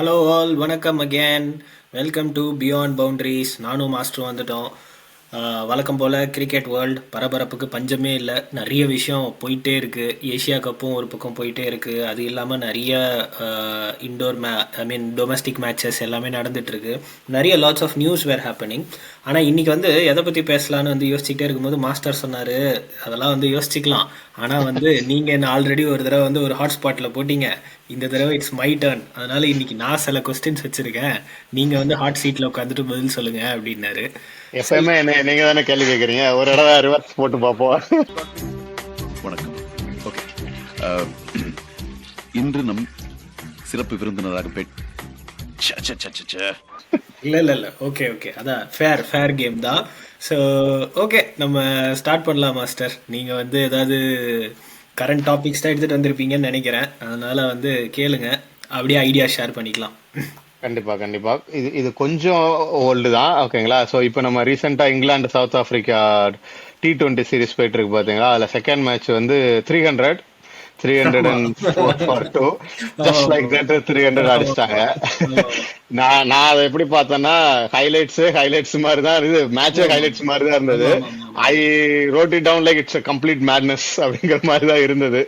Hello all, வணக்கம் again. Welcome to beyond boundaries. நானும் மாஸ்டரும் வந்துட்டோம். வழக்கம் போல் கிரிக்கெட் வேர்ல்டு பரபரப்புக்கு பஞ்சமே இல்லை. நிறைய விஷயம் போயிட்டே இருக்குது. ஏஷியா கப்பும் ஒரு பக்கம் போயிட்டே இருக்குது. அது இல்லாமல் நிறைய இண்டோர் டொமஸ்டிக் மேட்சஸ் எல்லாமே நடந்துகிட்ருக்கு. நிறைய lots of news were happening. ஆனால் இன்றைக்கி எதை பற்றி பேசலான்னு யோசிச்சுக்கிட்டே இருக்கும்போது மாஸ்டர் சொன்னார், அதெல்லாம் யோசிச்சுக்கலாம். ஆனால் நீங்கள் என்ன ஆல்ரெடி ஒரு தடவை ஒரு ஹாட்ஸ்பாட்டில் போட்டிங்க. இந்த தடவை இட்ஸ் மை டர்ன். அதனால இன்னைக்கு நான் சில கொஸ்டின்ஸ் வச்சிருக்கேன். நீங்க ஹாட் சீட்ல உட்காந்துட்டு பதில் சொல்லுங்க அப்படின்னாரு. எப்பயுமே என்ன நீங்க தானே கேள்வி கேட்குறீங்க. ஒரு தடவை ரிவர்ஸ் போட்டு பார்ப்போம். வணக்கம். ஓகே, இன்று நம் சிறப்பு விருந்தினராக இல்ல ஓகே அதான் ஃபேர் கேம் தான். ஸோ ஓகே, நம்ம ஸ்டார்ட் பண்ணலாம் மாஸ்டர். நீங்க ஏதாவது கரண்ட் டாபிக்ஸ் தான் எடுத்துட்டு வந்திருப்பீங்கன்னு நினைக்கிறேன். அதனால கேளுங்க, அப்படியே ஐடியா ஷேர் பண்ணிக்கலாம். கண்டிப்பா இது கொஞ்சம் ஓல்டு தான். ஓகேங்களா? ஸோ இப்போ நம்ம ரீசெண்டா England south Africa T20 series போயிட்டு இருக்கு பாத்தீங்களா? அதுல second match 300 just like that 300 அடிச்சிட்டாங்க. நான் அதை எப்படி பார்த்தேன்னா, ஹைலைட்ஸ் மாதிரி தான் இது. மேட்சே ஹைலைட்ஸ் மாதிரி தான் இருந்தது. I wrote it down like it's complete madness அப்படிங்கிற மாதிரி தான் இருந்தது.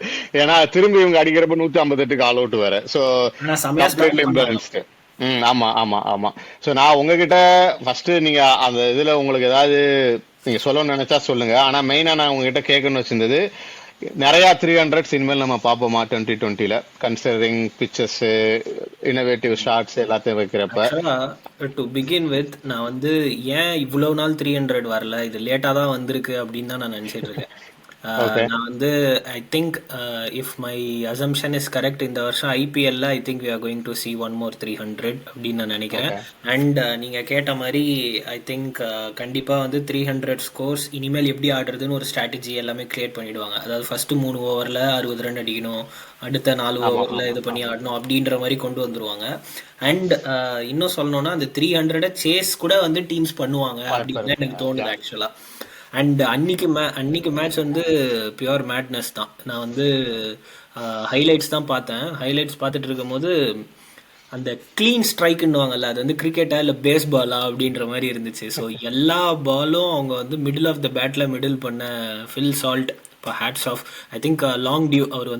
ஏன்னா திரும்பி இவங்க அடிக்கிறப்ப 158 ஆல் அவுட் வேற. So completely imbalanced. ஆமா. ஸோ நான் உங்ககிட்ட ஃபர்ஸ்ட் நீங்க அந்த இதுல உங்களுக்கு ஏதாவது நீங்க சொல்லணும்னு நினைச்சா சொல்லுங்க. ஆனா மெயினா நான் உங்ககிட்ட கேட்கணும்னு வச்சிருந்தது, நிறைய 300 இனிமேல் நம்ம பார்ப்போமா 2020ல, கன்சிடரிங் பிச்சர்ஸ், இனோவேட்டிவ் ஷாட்ஸ் எல்லாத்தையும் வைக்கிறப்ப? டு பிகின் வித், நான் ஏன் இவ்வளவு நாள் 300 வரல, இது லேட்டா தான் வந்திருக்கு அப்படின்னு தான் நான் நினைச்சிட்டு இருக்கேன். நான் I think if my assumption is correct, இந்த வருஷம் ஐபிஎல்ல I think we are going to see one more 300 அப்படின்னு நான் நினைக்கிறேன். அண்ட் நீங்க கேட்ட மாதிரி ஐ திங்க் கண்டிப்பா 300 ஸ்கோர்ஸ் இனிமேல் எப்படி ஆடுறதுன்னு ஒரு ஸ்ட்ராட்டஜி எல்லாமே கிரியேட் பண்ணிடுவாங்க. அதாவது ஃபர்ஸ்ட் 3 ஓவர்ல 60 ரன் அடிக்கணும், அடுத்த 4 ஓவர்ல இது பண்ணி ஆடணும் அப்படின்ற மாதிரி கொண்டு வந்துருவாங்க. அண்ட் இன்னும் சொல்லணும்னா அந்த 300 சேஸ் கூட டீம்ஸ் பண்ணுவாங்க அப்படின்னு எனக்கு தோணுது ஆக்சுவலா. அண்ட் அன்னைக்கு மேட்ச் பியூர் மேட்னஸ் தான். நான் ஹைலைட்ஸ் தான் பார்த்தேன். ஹைலைட்ஸ் பார்த்துட்டு இருக்கும்போது அந்த கிளீன் ஸ்ட்ரைக்குன்னுவாங்கல்ல, அது கிரிக்கெட்டா இல்லை பேஸ்பாலா அப்படின்ற மாதிரி இருந்துச்சு. ஸோ எல்லா பாலும் அவங்க மிடில் ஆஃப் த பேட்டில் மிடில் பண்ண ஃபில் சால்ட், இப்போ hats off. I think long due அவர்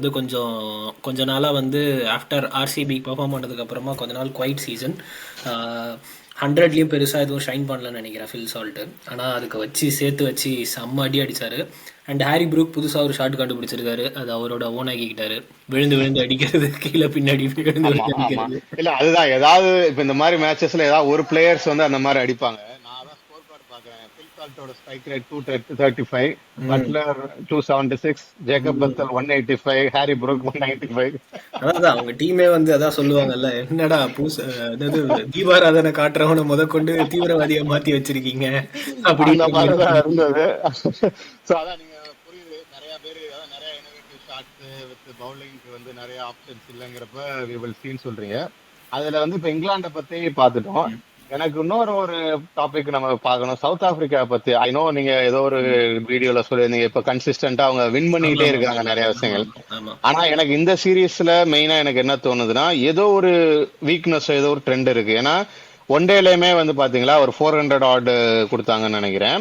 கொஞ்ச நாளாக ஆஃப்டர் ஆர்சிபி பர்ஃபார்ம் பண்ணதுக்கு அப்புறமா கொஞ்ச நாள் குவைட் சீசன், 100லையும் பெருசாக எதுவும் ஷைன் பண்ணலன்னு நினைக்கிறேன் ஃபில் சால்ட்டு. ஆனால் அதுக்கு சேர்த்து வச்சு செம்ம அடி அடித்தார். அண்ட் ஹாரி ப்ரூக் புதுசாக ஒரு ஷாட் கண்டுபிடிச்சிருக்காரு. அது அவரோட ஓன் ஆக்கிக்கிட்டாரு. விழுந்து அடிக்கிறது, கீழே பின்னாடி விழுந்து அடிக்கிறது. இல்லை, அதுதான் ஏதாவது இப்போ இந்த மாதிரி மேட்சஸ்ல ஏதாவது ஒரு பிளேயர்ஸ் அந்த மாதிரி அடிப்பாங்க. Strike rate 235, Buttler 276, Jacob Bethell 185, Harry Brook 195. அதான் அவங்க டீமே அதான் சொல்லுவாங்கல்ல, என்னடா தீபாராதனை காட்டுறவனை முதற்கொண்டு தீவிரவாதியை மாத்தி வச்சிருக்கீங்க அப்படின்னு இருந்தது. சோ அதான் நீங்க புரியுது. நிறைய பேர் நிறைய இனோவேட்டிவ் ஷாட்ஸ் வித் பவுலிங்க்கு நிறைய ஆப்ஷன்ஸ் இல்லைங்கிறப்ப we will see ன்னு சொல்றீங்க. அதுல இப்ப இங்கிலாண்டை பத்தி பார்த்துட்டோம். எனக்கு இன்னொரு டாபிக் நம்ம பார்க்கணும், சவுத் ஆப்பிரிக்கா பத்தி. ஐ நோ நீங்க ஏதோ ஒரு வீடியோல சொல்லியிருந்தீங்க, இப்ப கன்சிஸ்டன்டா அவங்க வின் பண்ணிட்டே இருக்காங்க நிறைய விஷயங்கள். ஆனா எனக்கு இந்த சீரீஸ்ல மெயினா எனக்கு என்ன தோணுதுன்னா, ஏதோ ஒரு வீக்னஸ், ஏதோ ஒரு ட்ரெண்ட் இருக்கு. ஏன்னா ஒன் டேலயுமே பாத்தீங்களா ஒரு 400 ஆர்டு கொடுத்தாங்கன்னு நினைக்கிறேன்.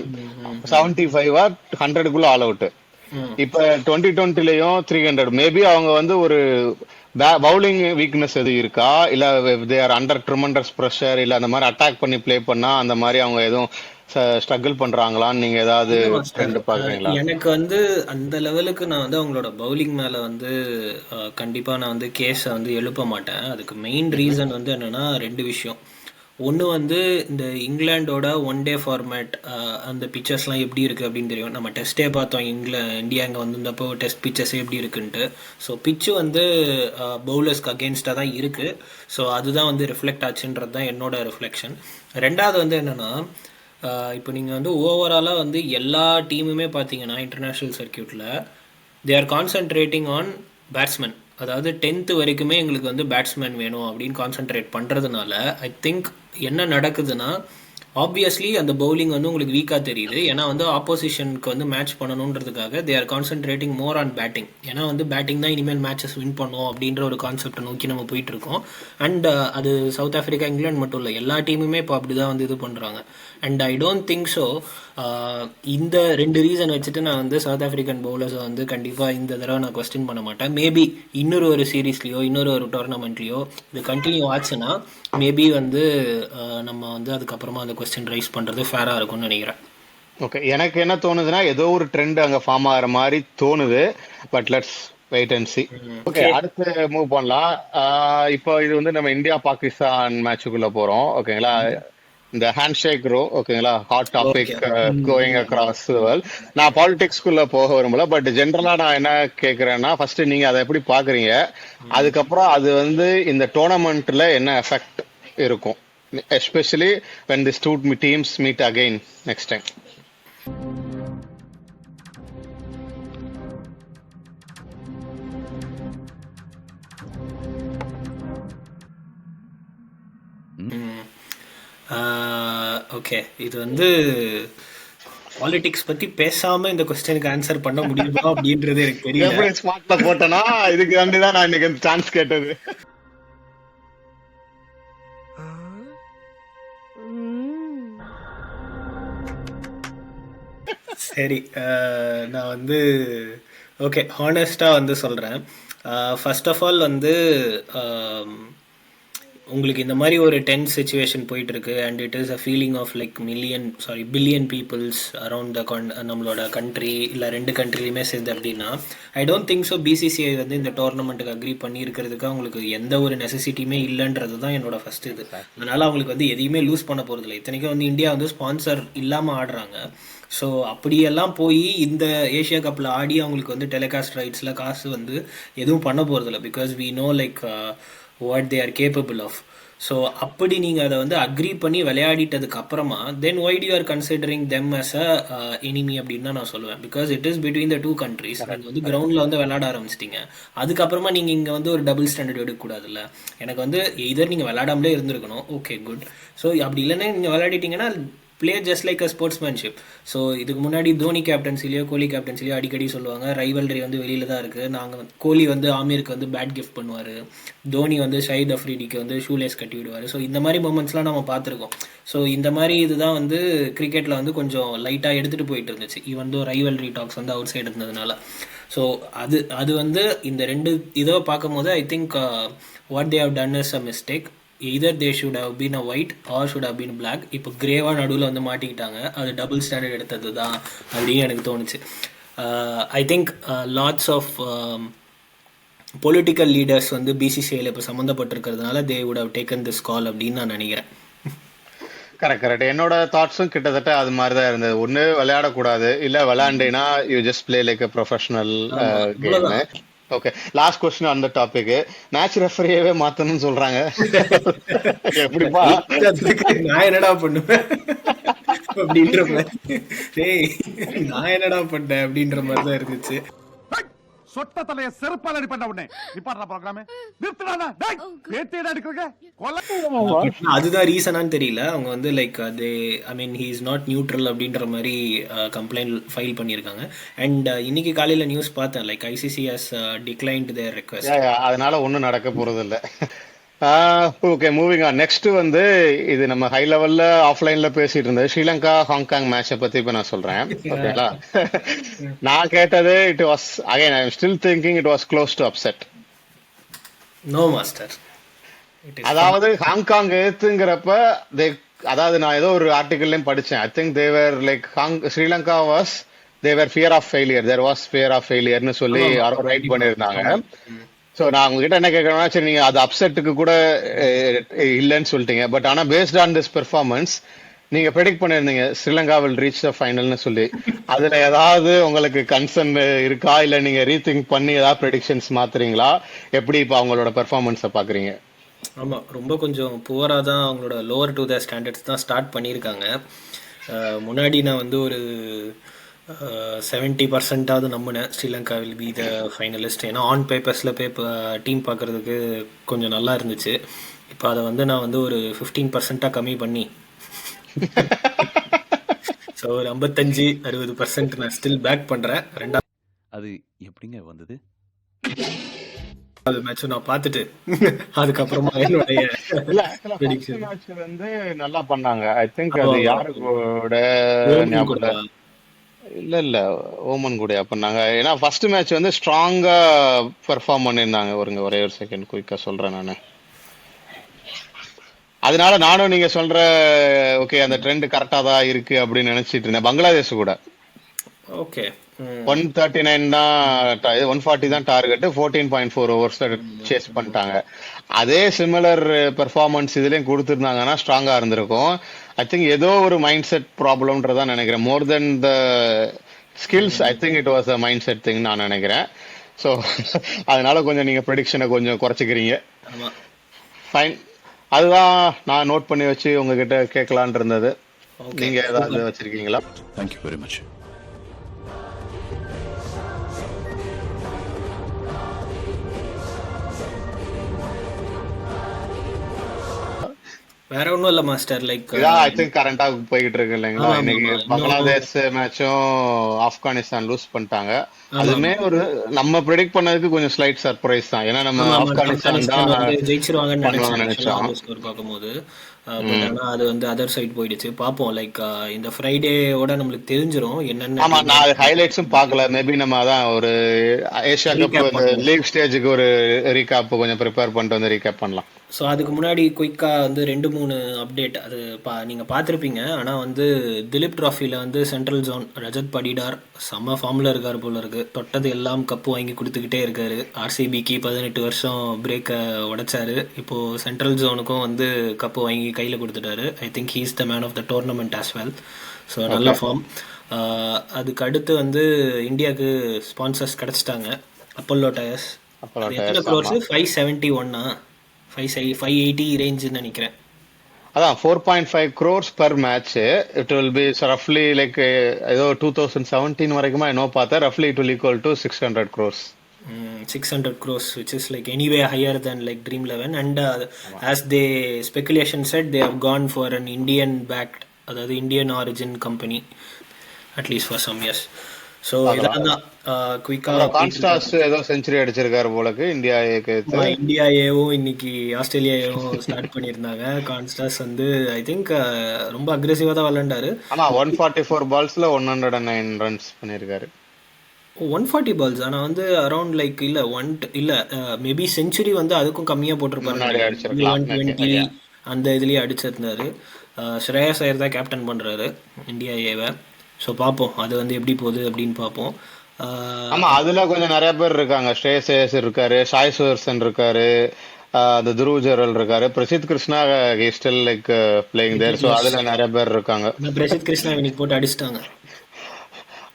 75 100க்குள்ள ஆல் அவுட். இப்ப 2020லயும் 300. மேபி அவங்க ஒரு பவுலிங் வீக்னஸ் எதுவும் இருக்கா, இல்ல they are under tremendous pressure, இல்ல அந்த மாதிரி அட்டாக் பண்ணி பிளே பண்ணா அந்த மாதிரி அவங்க எதுவும் ஸ்ட்ரகிள் பண்றாங்களான்னு நீங்க ஏதாவது ட்ரெண்ட் பாக்குறீங்களா? எனக்கு அந்த லெவலுக்கு நான் அவங்களோட பவுலிங் மேல கண்டிப்பா நான் கேஸ எழுப்ப மாட்டேன். அதுக்கு மெயின் ரீசன் என்னன்னா 2 விஷயம். ஒன்று இந்த இங்கிலாண்டோட ஒன் டே ஃபார்மேட், அந்த பிக்சர்ஸ்லாம் எப்படி இருக்குது அப்படின்னு தெரியும். நம்ம டெஸ்ட்டே பார்த்தோம், இந்தியா இங்கே வந்திருந்தப்போ டெஸ்ட் பிக்சர்ஸ் எப்படி இருக்குன்ட்டு. ஸோ பிச்சு பவுலர்ஸ்க்கு அகேன்ஸ்டாக தான் இருக்குது. ஸோ அதுதான் ரிஃப்ளெக்ட் ஆச்சுன்றது தான் என்னோட ரிஃப்ளெக்ஷன். ரெண்டாவது என்னென்னா, இப்போ நீங்கள் ஓவராலாக எல்லா டீமுமே பார்த்தீங்கன்னா இன்டர்நேஷ்னல் சர்க்கியூட்டில் they are concentrating on batsman. அதாவது 10th வரைக்குமே எங்களுக்கு பேட்ஸ்மேன் வேணும் அப்படின்னு கான்சென்ட்ரேட் பண்ணுறதுனால ஐ திங்க் என்ன நடக்குதுன்னா, ஆப்வியஸ்லி அந்த பவுலிங் வந்து உங்களுக்கு வீக்காக தெரியுது. ஏன்னா வந்து ஆப்போசிஷனுக்கு வந்து மேட்ச் பண்ணணுன்றதுக்காக they are concentrating more on batting. ஏன்னா வந்து பேட்டிங் தான் இனிமேல் மேட்சஸ் வின் பண்ணும் அப்படின்ற ஒரு கான்செப்டை நோக்கி நம்ம போயிட்டு இருக்கோம். அண்ட் அது சவுத் ஆஃப்ரிக்கா, இங்கிலாந்து மட்டும் இல்லை, எல்லா டீமுமே இப்போ அப்படி தான் வந்து இது பண்ணுறாங்க. And I don't think so. இந்த 2 ரீசன் வச்சுட்டு நான் வந்து சவுத் ஆஃப்ரிக்கன் பவுலர்ஸை வந்து கண்டிப்பாக இந்த தடவை நான் கொஸ்டின் பண்ண மாட்டேன். மேபி இன்னொரு ஒரு சீரீஸ்லையோ இன்னொரு ஒரு டோர்னமெண்ட்லையோ இது கண்டினியூ ஆச்சுன்னா மேபி வந்து நம்ம வந்து அதுக்கப்புறமா அந்த கொஸ்டின் ரைஸ் பண்ணுறது ஃபேராக இருக்கும்னு நினைக்கிறேன். ஓகே, எனக்கு என்ன தோணுதுன்னா ஏதோ ஒரு ட்ரெண்ட் அங்க ஃபார்ம் ஆகிற மாதிரி தோணுது. But let's wait and see. Okay, அடுத்து மூவ் பண்ணலாம். இப்போ இது வந்து நம்ம இந்தியா பாகிஸ்தான் மேட்சுக்குள்ள போறோம். ஓகேங்களா, இந்த ஹேண்ட் ஷேக் ரோ, ஓகேங்களா, hot topic going across world. நான் பாலிடிக்ஸ்குள்ள போக விரும்பல, பட் ஜென்ரலா நான் என்ன கேக்குறேன்னா, ஃபர்ஸ்ட் நீங்க அதை எப்படி பாக்குறீங்க, அதுக்கப்புறம் அது வந்து இந்த டோர்னமெண்ட்ல என்ன எஃபெக்ட் இருக்கும், especially when these two teams meet again next time. Okay, இது வந்து பாலிடிக்ஸ் பத்தி பேசாம இந்த கொஸ்டினுக்கு ஆன்சர் பண்ண முடியுமா அப்படின்றது எனக்கு தெரியல. எப்படி ஸ்மார்ட்ல போட்டேனா, இதுக்கு தான் நான் இன்னைக்கு சான்ஸ் கேட்டது. சரி, நான் வந்து ஓகே ஹானஸ்டாக வந்து சொல்கிறேன். ஃபர்ஸ்ட் ஆஃப் ஆல் வந்து உங்களுக்கு இந்த மாதிரி ஒரு டென்ஸ் சுச்சுவேஷன் போயிட்டு இருக்கு and it is a feeling of like billion peoples around நம்மளோட கண்ட்ரி இல்லை 2 கண்ட்ரிலையுமே சேர்ந்து அப்படின்னா I don't think so BCCI வந்து இந்த டோர்னமெண்ட்டுக்கு அக்ரி பண்ணியிருக்கிறதுக்கு அவங்களுக்கு எந்த ஒரு நெசசிட்டியுமே இல்லைன்றது தான் என்னோட ஃபர்ஸ்ட் இது. அதனால அவங்களுக்கு வந்து எதையுமே லூஸ் பண்ண போகிறதில்ல. இத்தனைக்கும் வந்து இந்தியா வந்து ஸ்பான்சர் இல்லாமல் ஆடுறாங்க. ஸோ அப்படியெல்லாம் போய் இந்த ஏஷியா கப்பில் ஆடி அவங்களுக்கு வந்து டெலிகாஸ்ட் ரைட்ஸில் காசு வந்து எதுவும் பண்ண போகிறதில்ல. Because we know like what they are capable of. So அப்படி நீங்கள் அதை வந்து அக்ரி பண்ணி விளையாடிட்டதுக்கு அப்புறமா then why you are considering them as a enemy அப்படின்னு தான் நான் சொல்லுவேன். Because it is between the 2 countries. நீங்கள் வந்து கிரவுண்டில் வந்து விளையாட ஆரம்பிச்சிட்டிங்க, அதுக்கப்புறமா நீங்கள் இங்கே வந்து ஒரு டபுள் ஸ்டாண்டர்ட் எடுக்கக்கூடாதுல்ல. எனக்கு வந்து இதர் நீங்கள் விளையாடாமலே இருந்திருக்கணும், ஓகே குட். ஸோ அப்படி இல்லைன்னா நீங்கள் விளையாடிட்டீங்கன்னா play just like a sportsmanship. So இதுக்கு முன்னாடி தோனி கேப்டன்சிலையோ கோலி கேப்டன்சிலையோ அடிக்கடி சொல்லுவாங்க ரைவல்ரி வந்து வெளியில தான் இருக்குது. நாங்கள் கோலி வந்து ஆமீருக்கு வந்து பேட் கிஃப்ட் பண்ணுவார், தோனி வந்து ஷஹீத் அஃப்ரிடிக்கு வந்து ஷூலேஸ் கட்டி விடுவார். ஸோ இந்த மாதிரி மூமெண்ட்ஸ்லாம் நம்ம பார்த்துருக்கோம். ஸோ இந்த மாதிரி இதுதான் வந்து கிரிக்கெட்டில் வந்து கொஞ்சம் லைட்டாக எடுத்துகிட்டு போயிட்டு இருந்துச்சு, ஈவன் தோ ரைவல்ரி டாக்ஸ் வந்து அவுட் சைடு இருந்ததுனால. ஸோ அது வந்து இந்த 2 இதை பார்க்கும் போது I think what they have done is a mistake. either they should have been a white or should have been black. இப்போ கிரேவா நடுவில் வந்து மாட்டிக்கிட்டாங்க, அது டபுள் ஸ்டாண்டர்ட் எடுத்தது தான் அப்படின்னு எனக்கு தோணுச்சு. I think lots of political leaders வந்து பிசிசிஐயில் இப்போ சம்மந்தப்பட்டிருக்கிறதுனால they would have taken this call அப்படின்னு நான் நினைக்கிறேன். கரெக்ட். என்னோட தாட்ஸும் கிட்டத்தட்ட அது மாதிரி தான் இருந்தது. ஒன்று விளையாடக்கூடாது, இல்லை விளையாண்டேன்னா you just play like a professional game. Okay, last question அந்த டாபிக். மேட்ச் ரெஃபரியவே மாத்தணும்னு சொல்றாங்க, எப்படிப்பா? நான் என்னடா பண்ணுவேன் அப்படின்ற மாதிரி, டேய் நான் என்னடா பண்ணேன் அப்படின்ற மாதிரி தான் இருந்துச்சு. சொட்ட தலைய செருப்பால அடி பண்ண உடனே நிப்பாட்டா ப்ரோகிராம் நிறுத்துடா. டேய் பேத்தியடா அடிக்குறீங்க கொல்ல. அதுதான் ரீசனான்னு தெரியல. அவங்க வந்து like I mean he is not neutral அப்படின்ற மாதிரி கம்ப்ளைண்ட் ஃபைல் பண்ணியிருக்காங்க. அண்ட் இன்னைக்கு காலையில் நியூஸ் பார்த்தேன், like ICC has declined their request. அதனால ஒன்றும் நடக்க போறது இல்லை. Okay, moving on. நெக்ஸ்ட் வந்து இது நம்ம ஹை லெவல்ல ஆஃப்லைன்ல பேசிட்டு இருந்தது ஸ்ரீலங்கா ஹாங்காங் மேட்சை பத்தி இப்ப நான் சொல்றேன். ஓகேங்களா, நான் கேட்டது it was again I am still thinking it was close to upset. No master. அதாவது ஹாங்காங் எதிர்த்துங்கிறப்ப அதாவது நான் ஏதோ ஒரு ஆர்டிகல்லையும் படிச்சேன். I think they were like Sri Lanka was they were fear of failure, there was fear of ஃபெயிலியர்னு சொல்லி யாரோ ரைட் பண்ணியிருந்தாங்க. ஸோ நான் உங்ககிட்ட என்ன கேட்கறேன்னா, சரி நீங்க அது அப்செட்டுக்கு கூட இல்லைன்னு சொல்லிட்டீங்க, பட் ஆனா பேஸ்ட் ஆன் திஸ் பெர்ஃபார்மன்ஸ் நீங்க ப்ரெடிக்ட் பண்ணிருந்தீங்க ஸ்ரீலங்கா வில் ரீச் த ஃபைனல்னு சொல்லி. அதுல ஏதாவது உங்களுக்கு கன்சர்ன் இருக்கா, இல்ல நீங்க ரீதிங்க் பண்ணி ஏதாவது ப்ரெடிக்ஷன்ஸ் மாத்துறீங்களா? எப்படி இப்போ அவங்களோட பெர்ஃபார்மன்ஸை பாக்குறீங்க? ஆமாம், ரொம்ப கொஞ்சம் புவராக தான் அவங்களோட லோவர் டு த ஸ்டாண்டர்ட்ஸ் தான் ஸ்டார்ட் பண்ணியிருக்காங்க. முன்னாடி நான் வந்து ஒரு 70% நம்பினேன் Sri Lanka will be the finalist. ஏன்னா ஆன் பேப்பர்ஸில் டீம் பார்க்குறதுக்கு கொஞ்சம் நல்லா இருந்துச்சு. இப்போ அதை வந்து நான் வந்து ஒரு 15% கம்மி பண்ணி ஸோ ஒரு 55-60% நான் ஸ்டில் பேக் பண்றேன். ரெண்டாவது அது எப்படிங்க வந்தது? மேட்சும் நான் பார்த்துட்டு அதுக்கப்புறமா என்னுடைய இல்ல ஆக்சுவலா ஃபர்ஸ்ட் ப்ரெடிக்ஷன் மேட்ச் வந்து நல்லா பண்ணாங்க. ஐ திங்க் அது யாரு கூட ஓமன் ஞாபகம் கூட இல்ல. இல்ல ஓமன் கூடயா பண்ணாங்க. ஏன்னா ஃபர்ஸ்ட் மேட்ச் வந்து ஸ்ட்ராங்கா பெர்ஃபார்ம் பண்ணியிருந்தாங்க. ஒரே ஒரு செகண்ட் குயிக்கா சொல்றேன் நானு. அதனால நானும் நீங்க சொல்ற ஓகே அந்த ட்ரெண்ட் கரெக்டா தான் இருக்கு அப்படின்னு நினைச்சிட்டு இருந்தேன். பங்களாதேஷ் கூட ஓகே. 139 தான் 140 தான் டார்கெட், 14.4 ஓவர்ஸ்ல சேஸ் பண்ணிட்டாங்க. அதே சிமிலர் பெர்ஃபார்மன்ஸ் இதுலயும் கொடுத்துருந்தாங்கன்னா ஸ்ட்ராங்கா இருந்திருக்கும். ஐ திங்க் ஏதோ ஒரு மைண்ட் செட் ப்ராப்ளம்ன்றதா நினைக்கிறேன். More than the skills, I think it was a mind set thing நான் நினைக்கிறேன். ஸோ அதனால கொஞ்சம் நீங்க ப்ரெடிக்ஷனை கொஞ்சம் குறைச்சிக்கிறீங்க. ஆமா. ஃபைன், அதுதான் நான் நோட் பண்ணி வச்சு உங்ககிட்ட கேட்கலான் இருந்தது. ஓகே. நீங்க ஏதாவது வச்சிருக்கீங்களா? Thank you very much. வேற ஒன்றும் இல்லை மாஸ்டர். லைக் இதான் ஐ திங்க் கரண்டா போய்கிட்டு இருக்கு இல்லைங்களா? ஆமா, இன்னைக்கு ஆமா. இன்னும் பங்களாதேஷ் மேட்சும் ஆப்கானிஸ்தான் லூஸ் பண்ணிட்டாங்க. ஆமா, அதுமே ஒரு நம்ம ப்ரெடிக்ட் பண்ணதுக்கு கொஞ்சம் ஸ்லைட் சர்ப்ரைஸ் தான். ஏன்னா நம்ம ஆமா, ஆமா. ஆப்கானிஸ்தான் தான் ஆப்கானிஸ்தான் வந்து ஜெயிச்சிருவாங்கன்னு பண்ணுவாங்கன்னு நினைச்சேன் ஆக்சுவலா நினைச்சோம். அந்த ஸ்கோர் பார்க்கும்போது. பட் ஆனா அது வந்து அதர் சைடு போயிடுச்சு. பார்ப்போம். லைக் இந்த ஃப்ரைடேவோட நம்மளுக்கு தெரிஞ்சிரும் என்னென்ன ஆமா, டீம் நான் அது ஹைலைட்ஸும் பார்க்கல. மேபி நம்ம அதான் ஒரு ஏசியா கப் ரீகேப் இந்த பண்ணுவோம். லீக் ஸ்டேஜுக்கு ஒரு ரீகேப் கொஞ்சம் ப்ரிப்பேர் பண்ணிட்டு வந்து ரீகேப் பண்ணலாம். ஸோ அதுக்கு முன்னாடி குயிக்காக வந்து 2-3 அப்டேட். அது நீங்கள் பார்த்துருப்பீங்க. ஆனால் வந்து திலீப் ட்ராஃபியில் வந்து சென்ட்ரல் ஜோன் ரஜத் படிடார் செம்ம ஃபார்மில் இருக்கார் போல இருக்கு. தொட்டது எல்லாம் கப்பு வாங்கி கொடுத்துக்கிட்டே இருக்காரு. ஆர்சிபிக்கு 18 வருஷம் பிரேக்கை உடைச்சாரு. இப்போது சென்ட்ரல் ஜோனுக்கும் வந்து கப்பு வாங்கி கையில் கொடுத்துட்டாரு. I think he is the man of the tournament as well. So நல்ல ஓகே. ஃபார்ம். அதுக்கு அடுத்து வந்து இந்தியாவுக்கு ஸ்பான்சர்ஸ் கிடச்சிட்டாங்க. Apollo tyres. அப்போலோ அது எத்தனை டயர்ஸ், க்ரோர்ஸு? ஆமா. 571 580 ரேஞ்சுன்னு நினைக்கிறேன். அதான் 4.5 crores per match. It will be roughly like ஏதோ 2017 வரைக்குமா என்னோ பார்த்தேன். Roughly it will equal to 600 crores. 600 crores, which is like anyway higher than like Dream 11. And as they speculation said, they have gone for an Indian backed, அதாவது Indian origin company, at least for some years. So இதெல்லாம் தான் குயிக்காக Konstas ஏதோ century அடிச்சிருக்காரு போலக்கு India ஏக்கு. India ஏவும் இன்னைக்கு Australia ஏவும் ஸ்டார்ட் பண்ணியிருந்தாங்க. கான்ஸ்டாஸ் வந்து ஐ திங்க் ரொம்ப அக்ரெசிவாக தான் விளையாண்டாரு. ஆமா, 144 பால்ஸ்ல 109 ரன்ஸ் பண்ணிருக்காரு. 140 பால்ஸ். ஆனால் வந்து அரௌண்ட் லைக் இல்லை மேபி செஞ்சுரி வந்து அதுக்கும் கம்மியாக போட்டிருப்பாரு. முன்னாடி அடிச்சிருக்கலாம். 120 அந்த இதுலேயே அடிச்சிருந்தாரு. ஸ்ரேயஸ் ஐயர் தான் கேப்டன் பண்ணுறாரு இந்தியா ஏவை. ஸோ பார்ப்போம் அது வந்து எப்படி போகுது அப்படின்னு பார்ப்போம். ஆமா, அதுல கொஞ்சம் நிறைய பேர் இருக்காங்க. ஸ்ரேயஸ் ஐயர் இருக்காரு, சாய் சுதர்சன் இருக்காரு, அந்த துருவ் ஜுரல் இருக்காரு, Prasidh Krishna still like playing there. So அதுல நிறைய பேர் இருக்காங்க. பிரசித் கிருஷ்ணா இன்னைக்கு போட்டு அடிச்சிட்டாங்க.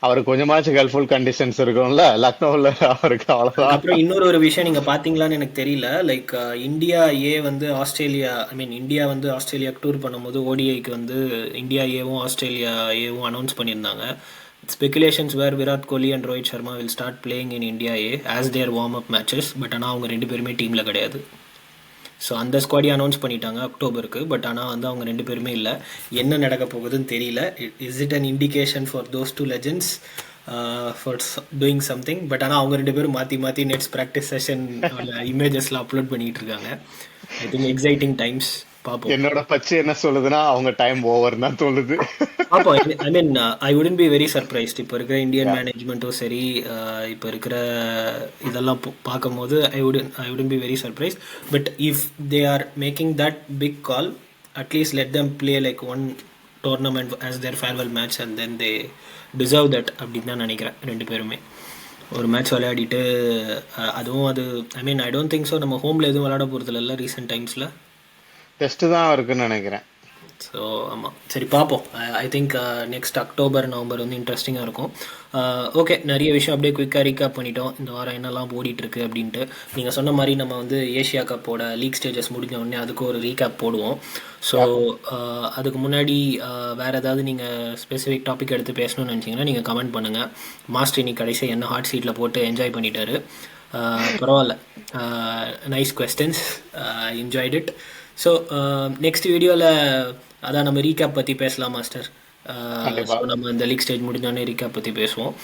அவருக்கு கொஞ்சமாச்சும் ஹெல்ப்ஃபுல் கண்டிஷன்ஸ் இருக்கும்ல லக்னோவில், அவருக்கு அவ்வளோதான். அப்புறம் இன்னொரு விஷயம் நீங்கள் பார்த்தீங்களான்னு எனக்கு தெரியல. லைக் இந்தியா ஏ வந்து ஆஸ்திரேலியா இந்தியா வந்து ஆஸ்திரேலியாவுக்கு டூர் பண்ணும்போது ஓடிஐக்கு வந்து இந்தியா ஏவும் ஆஸ்திரேலியா ஏவும் அனௌன்ஸ் பண்ணியிருந்தாங்க. Speculations were Virat Kohli and Rohit Sharma will start playing in India A as their warm up matches. But ஆனால் அவங்க 2 பேருமே டீமில் கிடையாது. ஸோ அந்த ஸ்குவாடி அனௌன்ஸ் பண்ணிட்டாங்க அக்டோபருக்கு. பட் ஆனால் வந்து அவங்க 2 பேருமே இல்லை. என்ன நடக்க போகுதுன்னு தெரியல. Is it an indication for those 2 legends for doing something? But ஆனால் அவங்க 2 பேரும் மாற்றி நெட்ஸ் ப்ராக்டிஸ் செஷன் இமேஜஸ்லாம் அப்லோட் பண்ணிட்டு இருக்காங்க. I think exciting times. பார்ப்போம். என்னோட பச்சு என்ன சொல்லுதுன்னா அவங்க டைம் ஓவர் தான் சொல்லுது. பார்ப்போம். I wouldn't be very surprised. இப்போ இருக்கிற இந்தியன் மேனேஜ்மெண்ட்டும் சரி, இப்போ இருக்கிற இதெல்லாம் பார்க்கும்போது I wouldn't be very surprised. But if they are making that big call, at least let them play like one tournament as their farewell match and then they deserve that அப்படின்னு தான் நினைக்கிறேன். 2 பேருமே ஒரு மேட்ச் விளையாடிட்டு அதுவும் அது ஐ டோன்ட் திங்க் ஸோ நம்ம ஹோமில் எதுவும் விளையாட போகிறது இல்லை ரீசெண்ட் டைம்ஸில். டெஸ்ட் தான் இருக்குன்னு நினைக்கிறேன். ஸோ ஆமாம், சரி பார்ப்போம். I think next October November வந்து இன்ட்ரெஸ்டிங்காக இருக்கும். ஓகே, நிறைய விஷயம் அப்படியே குயிக்காக ரீகேப் பண்ணிட்டோம். இந்த வாரம் என்னெல்லாம் ஓடிட்டுருக்கு அப்படின்ட்டு. நீங்கள் சொன்ன மாதிரி நம்ம வந்து ஏஷியா கப்போட லீக் ஸ்டேஜஸ் முடிஞ்ச உடனே அதுக்கு ஒரு ரீகேப் போடுவோம். ஸோ அதுக்கு முன்னாடி வேறு ஏதாவது நீங்கள் ஸ்பெசிஃபிக் டாபிக் எடுத்து பேசணும்னு நினச்சிங்கன்னா நீங்கள் கமெண்ட் பண்ணுங்கள். மாஸ்டர் இன்னைக்கு கடைசி என்ன ஹாட் சீட்டில் போட்டு என்ஜாய் பண்ணிட்டாரு. பரவாயில்ல, nice questions, enjoyed it. So next வீடியோவில் அதான் நம்ம ரீகேப் பற்றி பேசலாம் மாஸ்டர். கண்டிப்பா. ஸோ நம்ம இந்த லீக் ஸ்டேஜ் முடிஞ்சோடனே ரீகேப் பற்றி பேசுவோம்.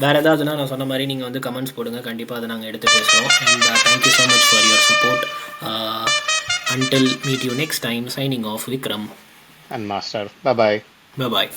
வேறு ஏதாவதுனா நான் சொன்ன மாதிரி நீங்கள் வந்து கமெண்ட்ஸ் போடுங்க, கண்டிப்பாக அதை நாங்கள் எடுத்து பேசுவோம். And thank you so much for your support. Until meet you next time, signing off, Vikram. And Master. Bye bye. Bye bye.